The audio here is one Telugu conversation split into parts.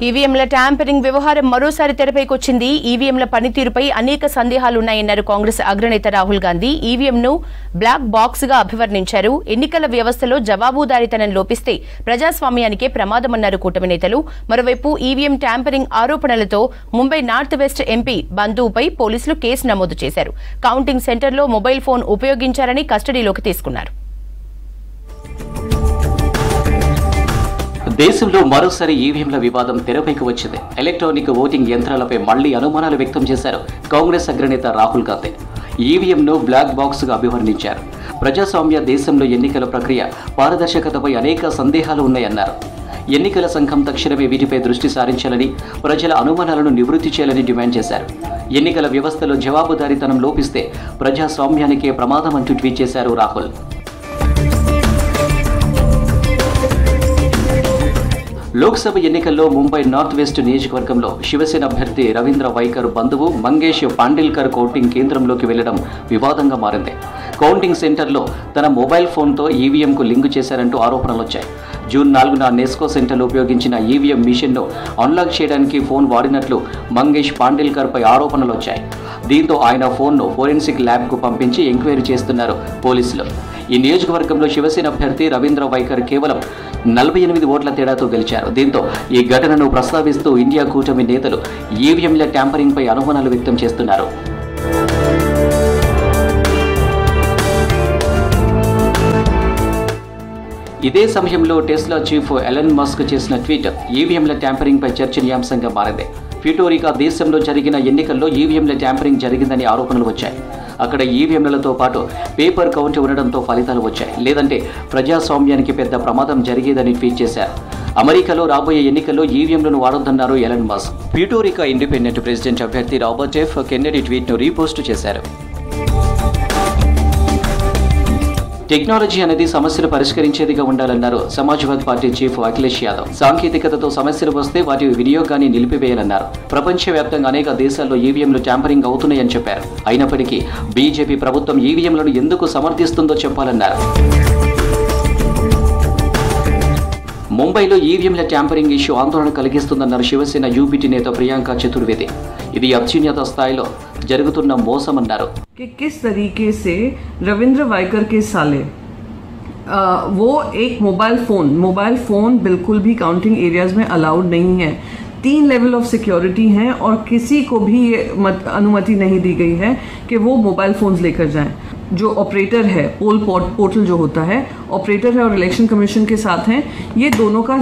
ఈవీఎంల ట్యాంపరింగ్ వ్యవహారం మరోసారి తెరపైకొచ్చింది. ఈవీఎంల పనితీరుపై అనేక సందేహాలున్నాయన్నారు కాంగ్రెస్ అగ్రనేత రాహుల్ గాంధీ. ఈవీఎంను బ్లాక్ బాక్స్ గా అభివర్ణించారు. ఎన్నికల వ్యవస్థలో జవాబుదారీతనం లోపిస్తే ప్రజాస్వామ్యానికే ప్రమాదమన్నారు కూటమి నేతలు. మరోవైపు ఈవీఎం ట్యాంపరింగ్ ఆరోపణలతో ముంబై నార్త్ వెస్ట్ ఎంపీ బంధువుపై పోలీసులు కేసు నమోదు చేశారు. కౌంటింగ్ సెంటర్లో మొబైల్ ఫోన్ ఉపయోగించారని కస్టడీలోకి తీసుకున్నారు. దేశంలో మరోసారి ఈవీఎంల వివాదం తెరపైకి వచ్చింది. ఎలక్ట్రానిక్ ఓటింగ్ యంత్రాలపై మళ్లీ అనుమానాలు వ్యక్తం చేశారు కాంగ్రెస్ అగ్రనేత రాహుల్ గాంధీ. ఈవీఎంను బ్లాక్ బాక్స్ గా అభివర్ణించారు. ప్రజాస్వామ్య దేశంలో ఎన్నికల ప్రక్రియ పారదర్శకతపై అనేక సందేహాలు ఉన్నాయన్నారు. ఎన్నికల సంఘం తక్షణమే వీటిపై దృష్టి సారించాలని, ప్రజల అనుమానాలను నివృత్తి చేయాలని డిమాండ్ చేశారు. ఎన్నికల వ్యవస్థలో జవాబుదారీతనం లోపిస్తే ప్రజాస్వామ్యానికే ప్రమాదం అంటూ ట్వీట్ చేశారు రాహుల్. లోక్సభ ఎన్నికల్లో ముంబై నార్త్ వెస్ట్ నియోజకవర్గంలో శివసేన అభ్యర్థి రవీంద్ర వైకర్ బంధువు మంగేష్ పాండిల్కర్ కౌంటింగ్ కేంద్రంలోకి వెళ్లడం వివాదంగా మారింది. కౌంటింగ్ సెంటర్లో తన మొబైల్ ఫోన్తో ఈవీఎంకు లింక్ చేశారంటూ ఆరోపణలు వచ్చాయి. జూన్ 4న నెస్కో సెంటర్లో ఉపయోగించిన ఈవీఎం మిషన్ను అన్లాక్ చేయడానికి ఫోన్ వాడినట్లు మంగేష్ పాండిల్కర్పై ఆరోపణలు వచ్చాయి. దీంతో ఆయన ఫోన్ను ఫోరెన్సిక్ ల్యాబ్కు పంపించి ఎంక్వైరీ చేస్తున్నారు పోలీసులు. ఈ నియోజకవర్గంలో శివసేన అభ్యర్థి రవీంద్ర వైకర్ కేవలం 48 ఓట్ల తేడాతో గెలిచారు. దీంతో ఈ ఘటనను ప్రస్తావిస్తూ ఇండియా కూటమి నేతలు ఈవీఎంల ట్యాంపరింగ్పై అనుమానాలు వ్యక్తం చేస్తున్నారు. ఇదే సమయంలో టెస్లా చీఫ్ ఎలన్ మస్క్ చేసిన ట్వీట్ ఈవీఎంల ట్యాంపరింగ్పై చర్చనీయాంశంగా మారింది. ప్యూటోరికా దేశంలో జరిగిన ఎన్నికల్లో ఈవీఎంల ట్యాంపరింగ్ జరిగిందని ఆరోపణలు వచ్చాయి. అక్కడ ఈవీఎంలతో పాటు పేపర్ కౌంట్ ఉండడంతో ఫలితాలు వచ్చాయి. లేదంటే ప్రజాస్వామ్యానికి పెద్ద ప్రమాదం జరిగేదని ట్వీట్ చేశారు. అమెరికాలో రాబోయే ఎన్నికల్లో ఈవీఎంలను వాడొద్దన్నారు ఎలన్ మస్క్. ప్యూటోరికా ఇండిపెండెంట్ ప్రెసిడెంట్ అభ్యర్థి రాబర్ట్ ఎఫ్ కెన్నెడీ ట్వీట్ను రీపోస్ట్ చేశారు. టెక్నాలజీ అనేది సమస్యలు పరిష్కరించేదిగా ఉండాలన్నారు సమాజ్వాదీ పార్టీ చీఫ్ అఖిలేష్ యాదవ్. సాంకేతికతతో సమస్యలు వస్తే వాటి వినియోగాన్ని నిలిపివేయాలన్నారు. ప్రపంచవ్యాప్తంగా అనేక దేశాల్లో ఈవీఎంలు ట్యాంపరింగ్ అవుతున్నాయని చెప్పారు. అయినప్పటికీ బీజేపీ ప్రభుత్వం ఈవీఎంలను ఎందుకు సమర్థిస్తుందో చెప్పాలన్నారు. ముంబైలో ఈవీఎంల ట్యాంపరింగ్ ఇష్యూ ఆందోళన కలిగిస్తుందన్నారు శివసేన యూపీటీ నేత ప్రియాంక చతుర్వేది. ఇది అత్యున్నత స్థాయిలో జరుగుతున్న మోసమన్నారు. कि किस तरीके से रविंद्र वाइकर के साले वो एक मोबाइल फ़ोन बिल्कुल भी काउंटिंग एरियाज़ में अलाउड नहीं है. 3 लेवल ऑफ सिक्योरिटी हैं और किसी को भी ये अनुमति नहीं दी गई है कि वो मोबाइल फ़ोन्स लेकर जाएं. जो ऑपरेटर है पोर्टल जो होता है, ऑपरेटर है और इलेक्शन कमीशन के साथ हैं. ये दोनों का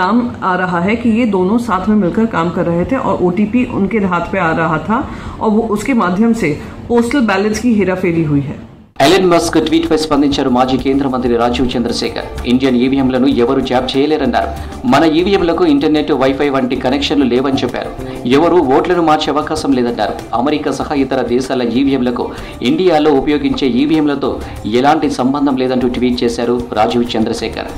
नाम आ रहा है कि ये दोनों साथ में मिलकर काम कर रहे थे और ओटीपी उनके हाथ पे आ रहा था और वो उसके माध्यम से पोस्टल बैलेट्स की हेराफेरी हुई है. ఎలన్ మస్క్ ట్వీట్ పై స్పందించారు మాజీ కేంద్ర మంత్రి రాజీవ్ చంద్రశేఖర్. ఇండియన్ ఈవీఎంలను ఎవరు ట్యాప్ చేయలేరన్నారు. మన ఈవీఎంలకు ఇంటర్నెట్, వైఫై వంటి కనెక్షన్లు లేవని చెప్పారు. ఎవరు ఓట్లను మార్చే అవకాశం లేదన్నారు. అమెరికా సహా ఇతర దేశాల ఈవీఎంలకు ఇండియాలో ఉపయోగించే ఈవీఎంలతో ఎలాంటి సంబంధం లేదంటూ ట్వీట్ చేశారు రాజీవ్ చంద్రశేఖర్.